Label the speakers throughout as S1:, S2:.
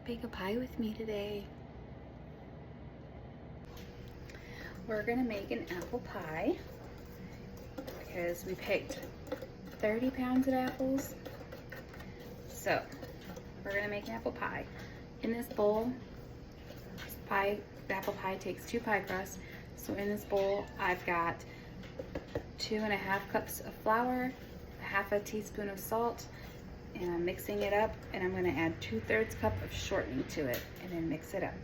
S1: bake a pie with me today. We're gonna make an apple pie because we picked 30 pounds of apples. So we're gonna make an apple pie. In this bowl, the apple pie takes 2 pie crusts. So in this bowl, I've got 2.5 cups of flour, 1/2 teaspoon of salt, and I'm mixing it up, and I'm gonna add 2/3 cup of shortening to it and then mix it up.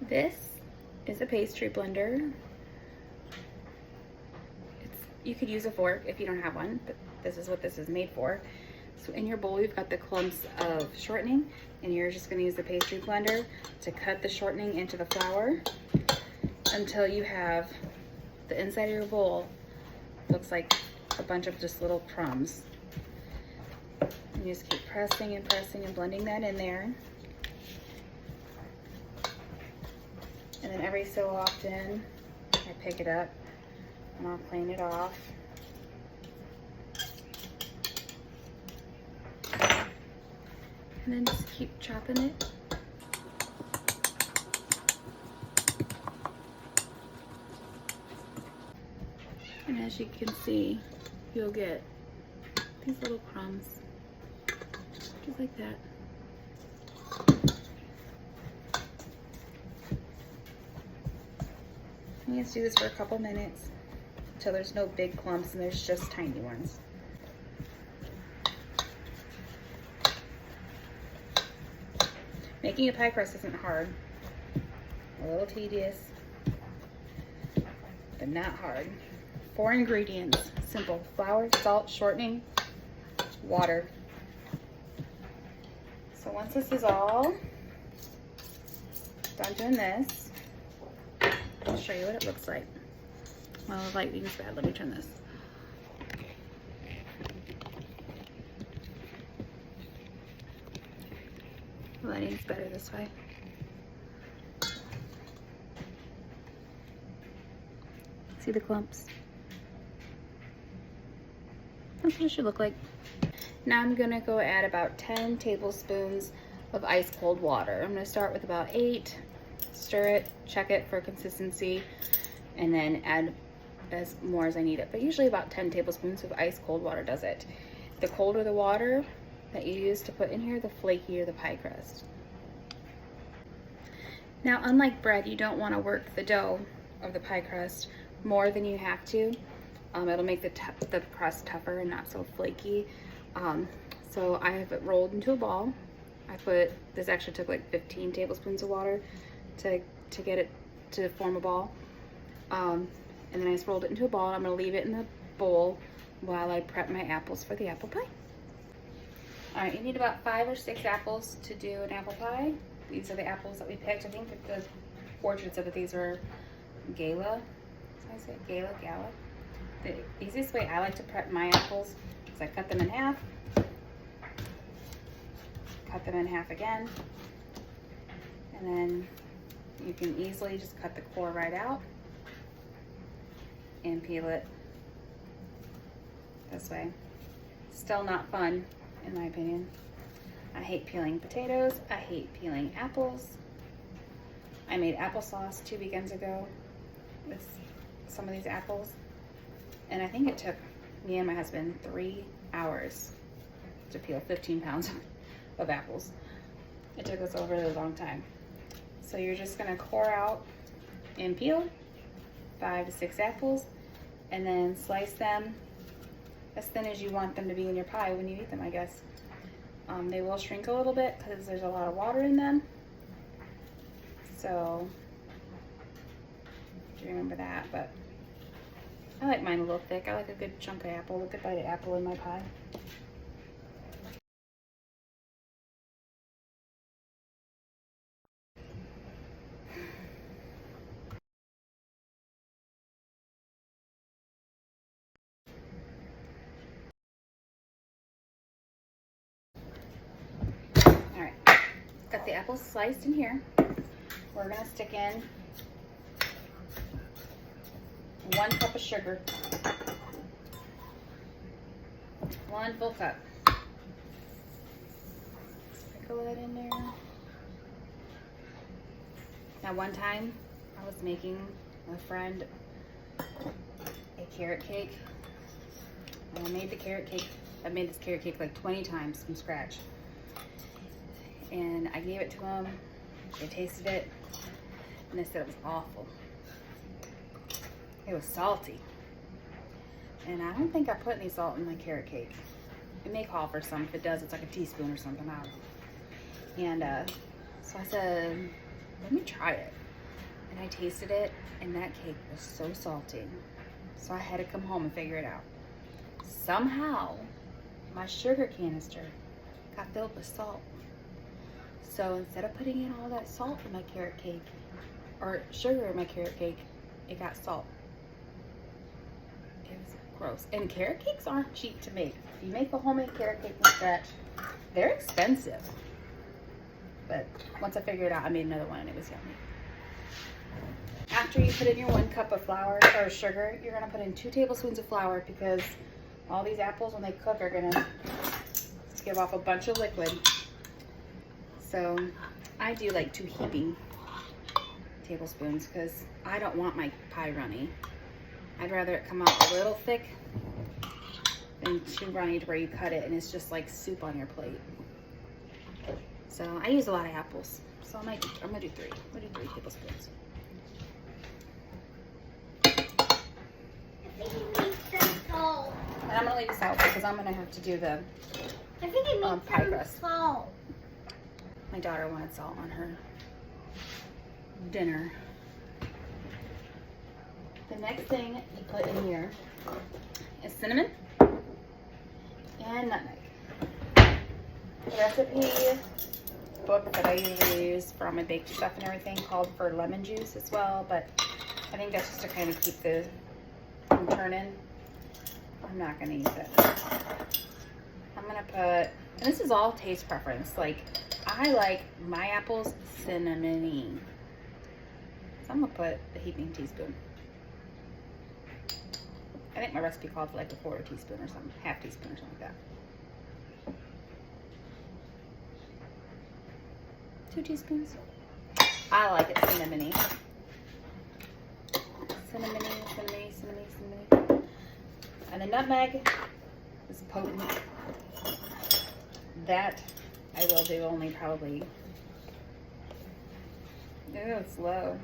S1: This is a pastry blender. You could use a fork if you don't have one, but this is what this is made for. So in your bowl, you've got the clumps of shortening, and you're just gonna use the pastry blender to cut the shortening into the flour until you have the inside of your bowl looks like a bunch of just little crumbs. And you just keep pressing and pressing and blending that in there. And then every so often, I pick it up and I'll clean it off. And then just keep chopping it. And as you can see, you'll get these little crumbs, just like that. And you just do this for a couple minutes until there's no big clumps and there's just tiny ones. Making a pie crust isn't hard. A little tedious, but not hard. 4 ingredients, simple: flour, salt, shortening, water. So once this is all done doing this, I'll show you what it looks like. Well, the lighting's bad. Let me turn this. The lighting's better this way. See the clumps? That's what it should look like. Now I'm gonna go add about 10 tablespoons of ice cold water. I'm gonna start with about 8, stir it, check it for consistency, and then add as more as I need it. But usually about 10 tablespoons of ice cold water does it. The colder the water that you use to put in here, the flakier the pie crust. Now, unlike bread, you don't wanna work the dough of the pie crust more than you have to. It'll make the crust tougher and not so flaky. So I have it rolled into a ball. This actually took like 15 tablespoons of water to get it to form a ball. And then I just rolled it into a ball. I'm gonna leave it in the bowl while I prep my apples for the apple pie. All right, you need about 5 or 6 apples to do an apple pie. These are the apples that we picked. I think that the orchard said that these were Gala. So I say Gala. The easiest way I like to prep my apples is I cut them in half, cut them in half again, and then you can easily just cut the core right out and peel it this way. Still not fun, in my opinion. I hate peeling potatoes. I hate peeling apples. I made applesauce 2 weekends ago with some of these apples, and I think it took me and my husband 3 hours to peel 15 pounds of apples. It took us a really long time. So you're just gonna core out and peel 5 to 6 apples, and then slice them as thin as you want them to be in your pie when you eat them, I guess. They will shrink a little bit because there's a lot of water in them. So do remember that, but I like mine a little thick. I like a good chunk of apple, a good bite of apple in my pie. All right, got the apples sliced in here. We're gonna stick in 1 cup of sugar, 1 full cup. Sprinkle that in there. Now one time I was making a friend a carrot cake, and I made the carrot cake. I made this carrot cake like 20 times from scratch, and I gave it to them. They tasted it, and they said it was awful. It was salty, and I don't think I put any salt in my carrot cake. It may call for some. If it does, it's like a teaspoon or something. I don't know. And so I said, let me try it. And I tasted it, and that cake was so salty. So I had to come home and figure it out. Somehow, my sugar canister got filled with salt. So instead of putting in all that salt in my carrot cake, or sugar in my carrot cake, it got salt. It was gross. And carrot cakes aren't cheap to make. If you make a homemade carrot cake from scratch, they're expensive. But once I figured it out, I made another one and it was yummy. After you put in your 1 cup of flour or sugar, you're gonna put in 2 tablespoons of flour, because all these apples, when they cook, are gonna give off a bunch of liquid. So I do like 2 heaping tablespoons, because I don't want my pie runny. I'd rather it come out a little thick than too runny to where you cut it and it's just like soup on your plate. So I use a lot of apples. So I'm gonna do 3. I'm gonna do 3 tablespoons. And I'm gonna leave this out because I'm gonna have to do the pie crust.
S2: Salt.
S1: My daughter wanted salt on her dinner. The next thing you put in here is cinnamon and nutmeg. The recipe book that I usually use for all my baked stuff and everything called for lemon juice as well, but I think that's just to kind of keep the from turning. I'm not gonna use it. I'm gonna put, and this is all taste preference. Like, I like my apples cinnamony. So I'm gonna put a heaping teaspoon. I think my recipe called for like a 1/4 teaspoon or something, 1/2 teaspoon or something like that. 2 teaspoons. I like it cinnamony. Cinnamony. And the nutmeg is potent. That I will do only probably, it's low,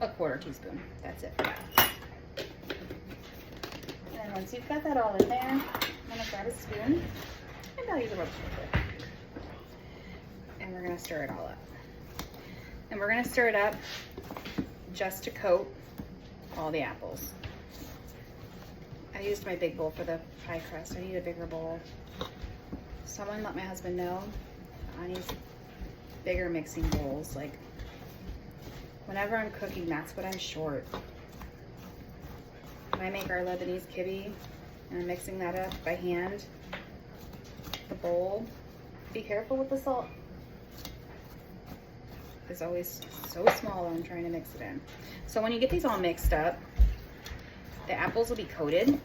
S1: a 1/4 teaspoon. That's it for that. And then once you've got that all in there, I'm gonna grab a spoon, and I'll use a rubber spoon. And we're gonna stir it all up. And we're gonna stir it up just to coat all the apples. I used my big bowl for the pie crust. I need a bigger bowl. Someone let my husband know I need bigger mixing bowls. Like, whenever I'm cooking, that's what I'm short. When I make our Lebanese kibbe and I'm mixing that up by hand, the bowl, be careful with the salt. It's always so small when I'm trying to mix it in. So when you get these all mixed up, the apples will be coated,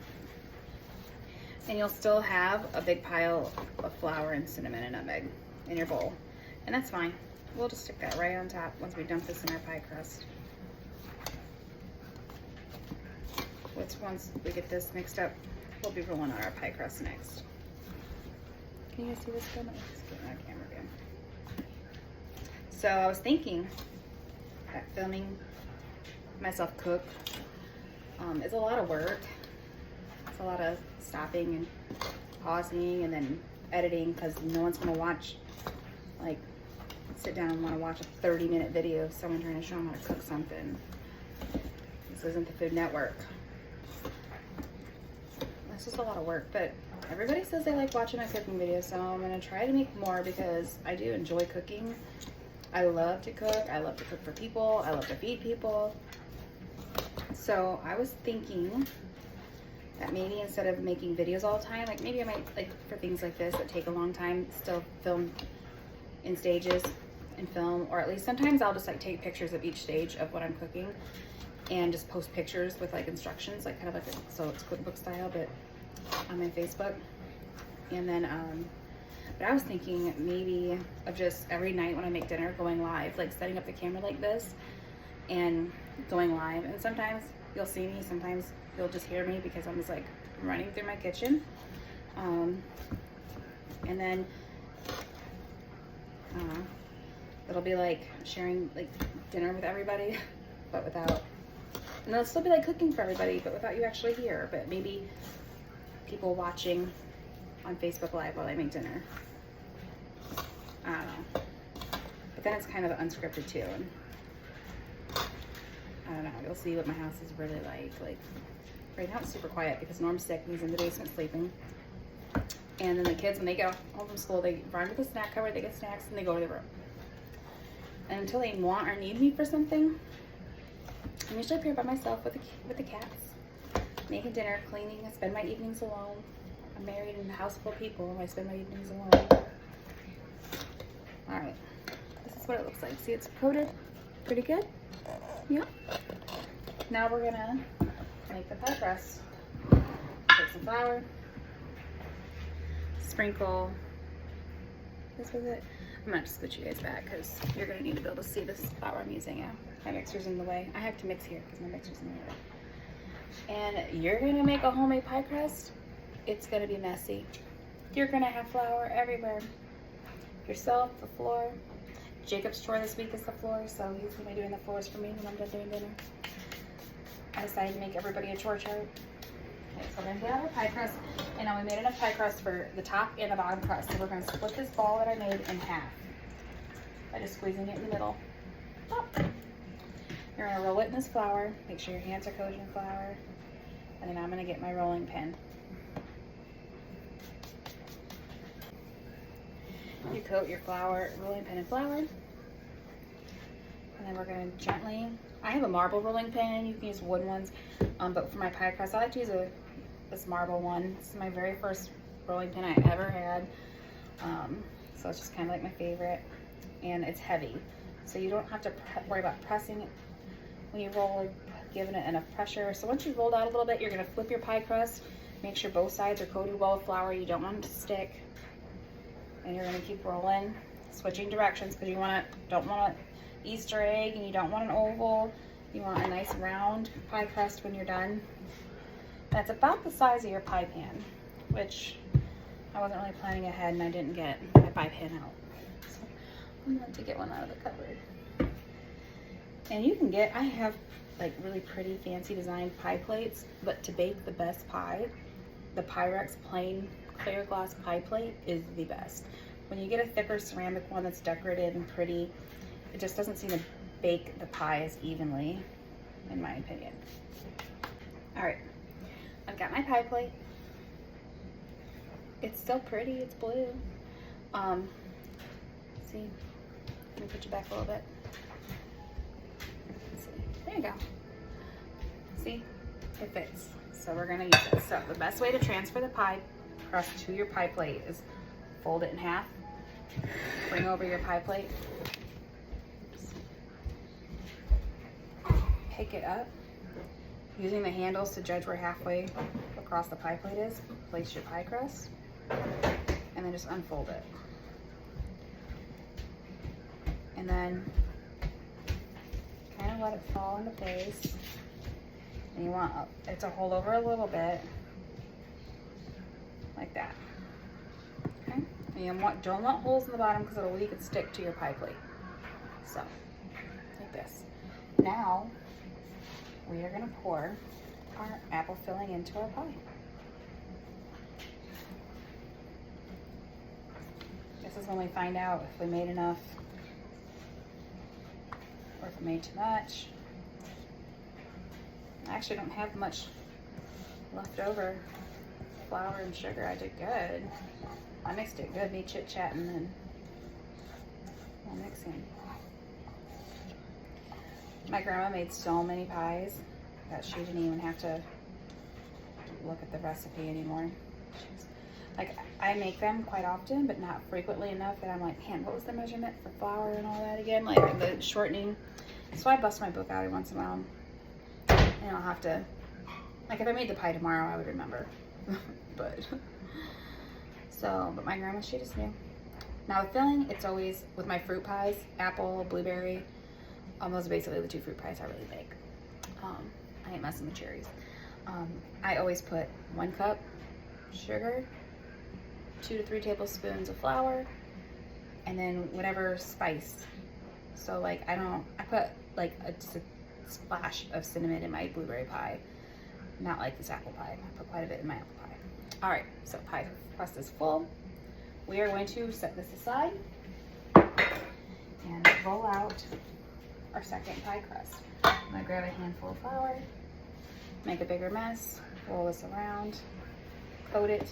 S1: and you'll still have a big pile of flour and cinnamon and nutmeg in your bowl. And that's fine. We'll just stick that right on top once we dump this in our pie crust. Once we get this mixed up, we'll be rolling out our pie crust next. Can you guys see this? Let's get my camera down. So I was thinking that filming myself cook is a lot of work. It's a lot of stopping and pausing and then editing, because no one's gonna watch, like, sit down and want to watch a 30-minute video of someone trying to show them how to cook something. This isn't the Food Network. That's just a lot of work, but everybody says they like watching my cooking videos, so I'm gonna try to make more because I do enjoy cooking. I love to cook. I love to cook for people. I love to feed people. So I was thinking that maybe instead of making videos all the time, like maybe I might, like for things like this that take a long time, still film in stages and film, or at least sometimes I'll just like take pictures of each stage of what I'm cooking and just post pictures with like instructions, like kind of like so it's cookbook style, but on my Facebook. And then But I was thinking maybe of just every night when I make dinner going live, like setting up the camera like this and going live. And sometimes you'll see me, sometimes you'll just hear me because I'm just like running through my kitchen. And then it'll be like sharing like dinner with everybody, but without, and it'll still be like cooking for everybody, but without you actually here. But maybe people watching on Facebook Live while I make dinner. I don't know. But then it's kind of unscripted too. And I don't know, you'll see what my house is really like. Like right now it's super quiet because Norm's sick and he's in the basement sleeping. And then the kids, when they get home from school, they run to the snack cupboard, they get snacks, and they go to their room. And until they want or need me for something, I'm usually up here by myself with the cats, making dinner, cleaning. I spend my evenings alone. I'm married in a house full of people. I spend my evenings alone. All right, this is what it looks like. See, it's coated pretty good. Yeah. Now we're gonna make the pie crust. Take some flour, sprinkle this with it. I'm gonna just switch you guys back because you're gonna need to be able to see this flour I'm using. Yeah, my mixer's in the way. I have to mix here because my mixer's in the way. And you're gonna make a homemade pie crust. It's gonna be messy. You're gonna have flour everywhere. Yourself, the floor. Jacob's chore this week is the floor, so he's gonna be doing the floors for me when I'm done doing dinner. I decided to make everybody a chore chart. Okay, so we're gonna get out our pie crust, and now we made enough pie crust for the top and the bottom crust. So we're gonna split this ball that I made in half by just squeezing it in the middle. Pop. You're gonna roll it in this flour. Make sure your hands are coated in flour. And then I'm gonna get my rolling pin. You coat your rolling pin in flour. And then we're gonna gently, I have a marble rolling pin, you can use wooden ones. But for my pie crust, I like to use this marble one. This is my very first rolling pin I ever had. So it's just kind of like my favorite. And it's heavy. So you don't have to worry about pressing it when you roll or giving it enough pressure. So once you've rolled out a little bit, you're gonna flip your pie crust. Make sure both sides are coated well with flour. You don't want it to stick. And you're gonna keep rolling, switching directions because you don't want an Easter egg and you don't want an oval. You want a nice round pie crust when you're done. That's about the size of your pie pan, which I wasn't really planning ahead and I didn't get my pie pan out. So I'm going to get one out of the cupboard. And you can get, I have like really pretty fancy designed pie plates, but to bake the best pie, the Pyrex plain clear glass pie plate is the best. When you get a thicker ceramic one that's decorated and pretty, it just doesn't seem to bake the pie as evenly, in my opinion. All right, I've got my pie plate. It's still pretty, it's blue. See, let me put you back a little bit. Let's see. There you go. See, it fits. So we're gonna use it. So the best way to transfer the pie crust to your pie plate is fold it in half, bring over your pie plate, pick it up, using the handles to judge where halfway across the pie plate is, place your pie crust, and then just unfold it. And then kind of let it fall into place. And you want it to hold over a little bit, like that. Okay? And you don't want holes in the bottom because it'll leak and stick to your pie plate. So, like this. Now, we are going to pour our apple filling into our pie. This is when we find out if we made enough or if we made too much. I actually don't have much left over. Flour and sugar, I did good. I mixed it good, me chit-chatting and mixing. My grandma made so many pies that she didn't even have to look at the recipe anymore. Like, I make them quite often, but not frequently enough that I'm like, man, what was the measurement for flour and all that again? Like the shortening. So I bust my book out every once in a while. And I'll have to, like if I made the pie tomorrow, I would remember. But, So, but my grandma, she just knew. Now the filling, it's always with my fruit pies, apple, blueberry. Those are basically the two fruit pies I really make. I ain't messing with cherries. I always put 1 cup sugar, 2 to 3 tablespoons of flour, and then whatever spice. So like I put like just a splash of cinnamon in my blueberry pie, not like this apple pie. I put quite a bit in my apple pie. All right, so pie crust is full. We are going to set this aside and roll out our second pie crust. I'm gonna grab a handful of flour, make a bigger mess, roll this around, coat it,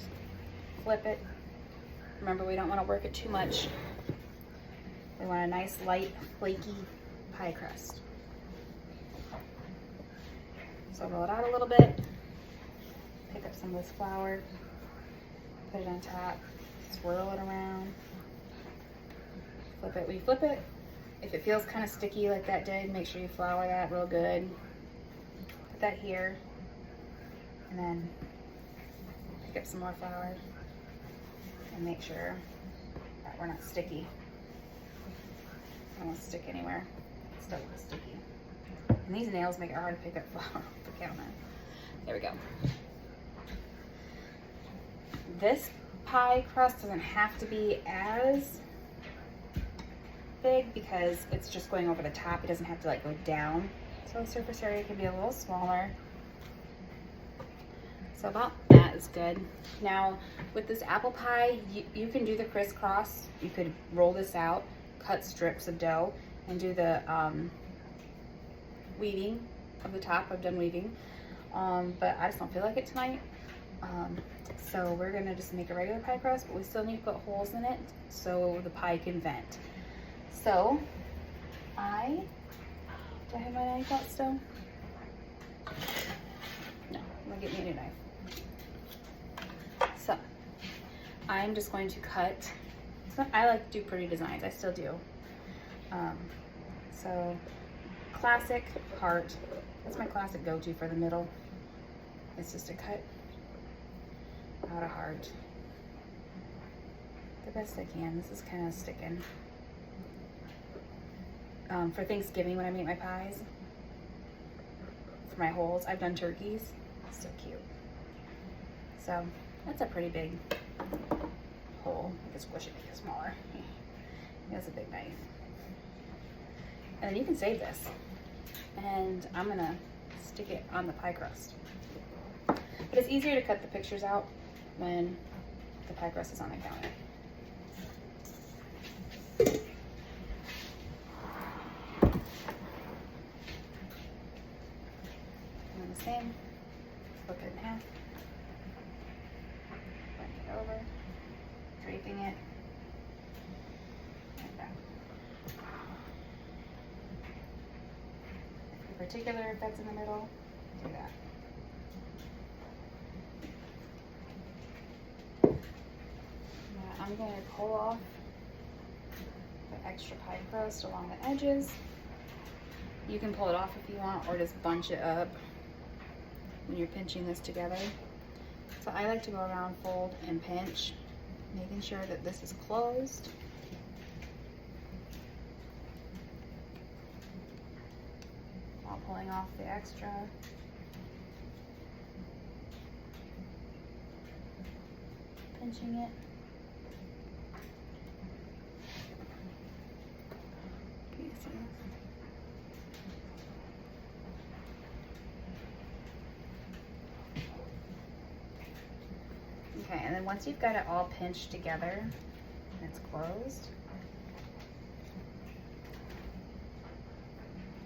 S1: flip it. Remember, we don't want to work it too much. We want a nice, light, flaky pie crust. So roll it out a little bit, pick up some of this flour, put it on top, swirl it around, flip it. When you flip it, if it feels kind of sticky like that did, make sure you flour that real good. Put that here, and then pick up some more flour and make sure that we're not sticky. I don't stick anywhere. It's still a little sticky. And these nails make it hard to pick up flour off the counter. There we go. This pie crust doesn't have to be as big because it's just going over the top. It doesn't have to like go down. So the surface area can be a little smaller. So about that is good. Now with this apple pie, you can do the crisscross. You could roll this out, cut strips of dough, and do the weaving of the top. I've done weaving, but I just don't feel like it tonight. So we're gonna just make a regular pie crust, but we still need to put holes in it so the pie can vent. So do I have my knife out still? No, I'm gonna get me a new knife. So I'm just going to cut. So I like to do pretty designs, I still do. So classic heart, that's my classic go-to for the middle. It's just a cut out a heart the best I can. This is kind of sticking. For Thanksgiving, when I make my pies, for my holes, I've done turkeys. So cute. So that's a pretty big hole. I can squish it, make it smaller. That's a big knife. And then you can save this. And I'm gonna stick it on the pie crust. But it's easier to cut the pictures out when the pie crust is on the counter. And the same, flip it in half, bring it over, draping it, like that. In particular, if that's in the middle, do that. Now I'm going to pull off the extra pie crust along the edges. You can pull it off if you want, or just bunch it up when you're pinching this together. So I like to go around, fold, and pinch, making sure that this is closed. While pulling off the extra. Pinching it. Okay, and then once you've got it all pinched together and it's closed,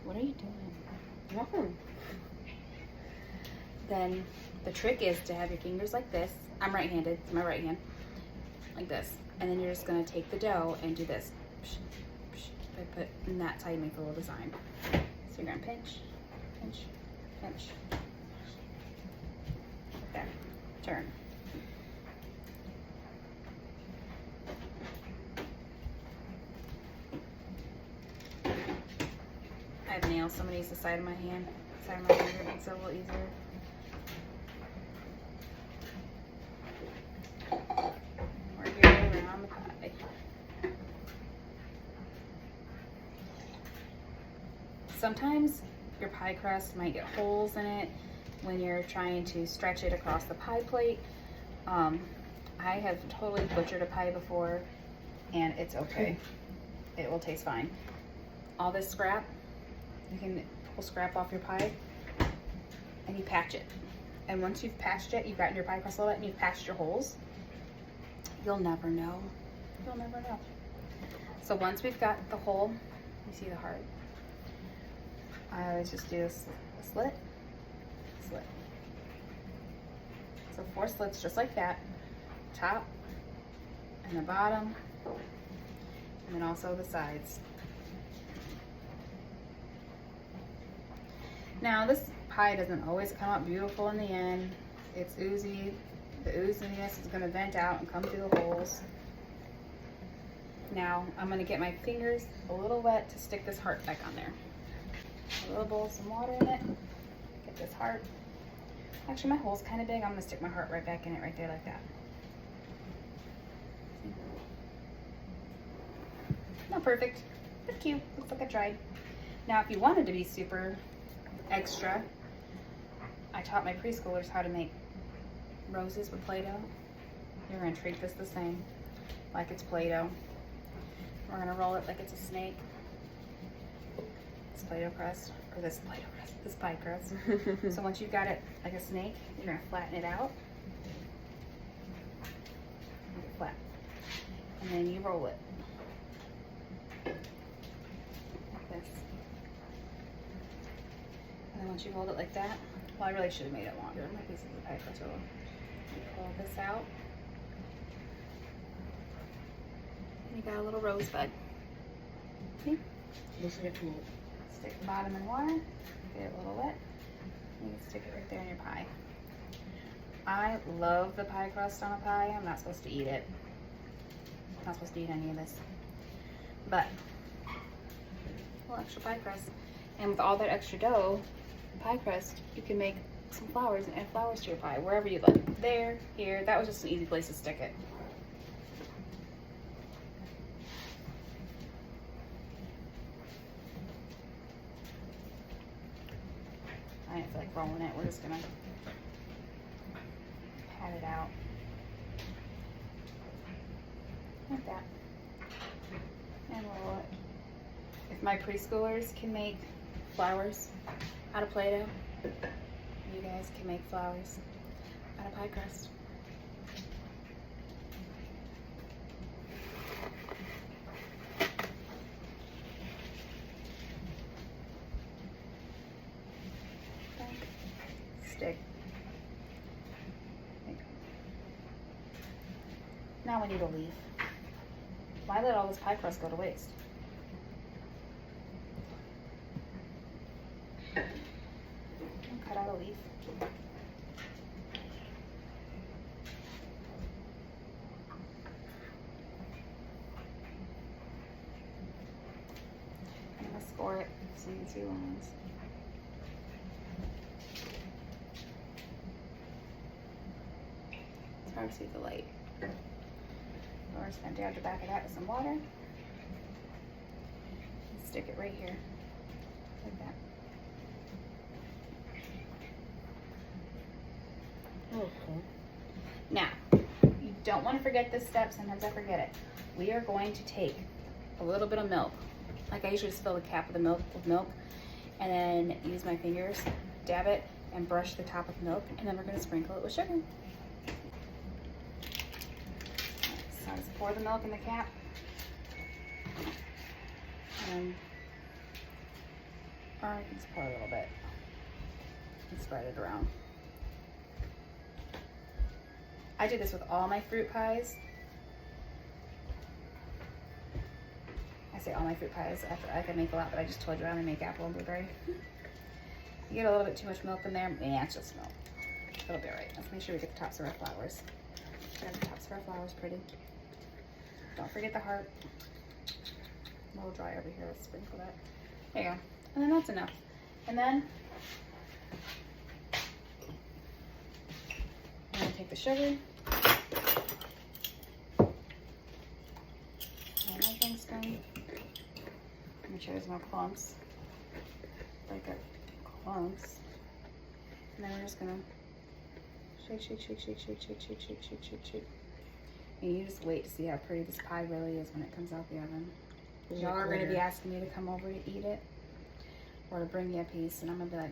S1: what are you doing? Nothing. Then the trick is to have your fingers like this. I'm right-handed, it's my right hand, like this. And then you're just gonna take the dough and do this. And that's how you make the little design. So you're gonna pinch, pinch, pinch. Okay, turn. I have nails, so I'm gonna use the side of my hand. Side of my finger, it makes it a little easier. sometimes your pie crust might get holes in it when you're trying to stretch it across the pie plate. I have totally butchered a pie before, and it's okay. It will taste fine. All this scrap, you can pull scrap off your pie and you patch it. And once you've patched it, you've gotten your pie crust a little bit and you've patched your holes, you'll never know. You'll never know. So once we've got the hole, you see the heart, I always just do this slit, slit. So 4 slits just like that, top and the bottom, and then also the sides. Now this pie doesn't always come out beautiful in the end. It's oozy. The ooziness is gonna vent out and come through the holes. Now I'm gonna get my fingers a little wet to stick this heart back on there. A little bowl of some water in it, get this heart. Actually, my hole's kind of big. I'm gonna stick my heart right back in it right there like that. Not perfect, but cute. Looks like I tried. Now, if you wanted to be super extra, I taught my preschoolers how to make roses with Play-Doh. You're gonna treat this the same, like it's Play-Doh. We're gonna roll it like it's a snake. This Play-Doh crust, or this Play-Doh crust, this pie crust. So once you've got it like a snake, you're gonna flatten it out. Make it flat. And then you roll it. Like this. And then once you rolled it like that, well, I really should have made it longer. My piece of the pie crust roll. You pull this out. And you got a little rosebud. See?
S2: Looks like a tool.
S1: Stick the bottom in water, get it a little wet, and you can stick it right there in your pie. I love the pie crust on a pie. I'm not supposed to eat it. I'm not supposed to eat any of this. But, a little extra pie crust. And with all that extra dough, pie crust, you can make some flowers and add flowers to your pie, wherever you'd like. There, here, that was just an easy place to stick it. I don't feel like rolling it. We're just gonna pat it out like that and roll it. If my preschoolers can make flowers out of Play-Doh, you guys can make flowers out of pie crust. Stick. Now we need a leaf. Why let all this pie crust go to waste? Cut out a leaf. I'm gonna score it so you can see lines. It's hard to see the light. We're just gonna dab the back of that with some water. And stick it right here, like that.
S2: Okay.
S1: Now, you don't want to forget this step. Sometimes I forget it. We are going to take a little bit of milk. Like I usually just fill the cap of the milk with milk, and then use my fingers, dab it, and brush the top of milk, and then we're going to sprinkle it with sugar. So I just pour the milk in the cap, and or I can just pour a little bit and spread it around. I do this with all my fruit pies. I say all my fruit pies. I can make a lot, but I just told you I only make apple and blueberry. You get a little bit too much milk in there. Yeah, it's just milk. It'll be alright. Let's make sure we get the tops of our flowers. Get the tops of our flowers pretty. Don't forget the heart. A little dry over here. Let's sprinkle that. There you go. And then that's enough. And then I'm going to take the sugar. And my thing spoon. Make sure there's no clumps. like a clumps. And then we're just gonna shake, shake, shake, shake, shake, shake, shake, shake, shake, shake, shake. And you just wait to see how pretty this pie really is when it comes out the oven. Y'all are gonna be asking me to come over to eat it or to bring you a piece, and I'm gonna be like,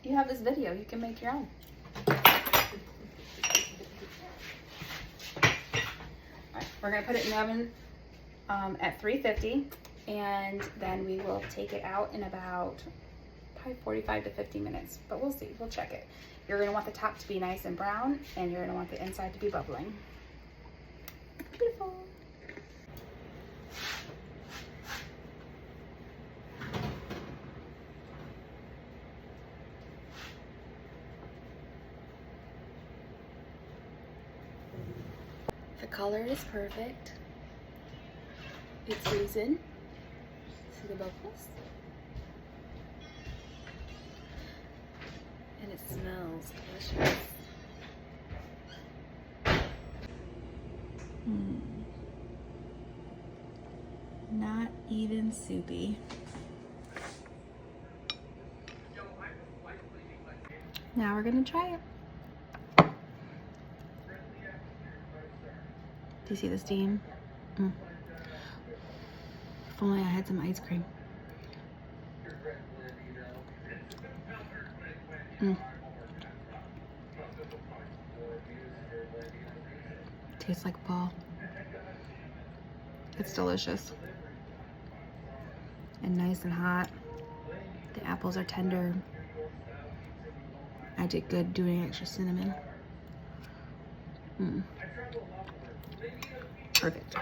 S1: you have this video, you can make your own. Alright, we're gonna put it in the oven at 350, and then we will take it out in about probably 45 to 50 minutes, but we'll see, we'll check it. You're gonna want the top to be nice and brown, and you're gonna want the inside to be bubbling. Beautiful. The color is perfect. It's risen. See the bubbles? And it smells delicious. Not even soupy. Now we're gonna try it. Do you see the steam? If only I had some ice cream. Tastes like ball. It's delicious. And nice and hot. The apples are tender. I did good doing extra cinnamon. Perfect.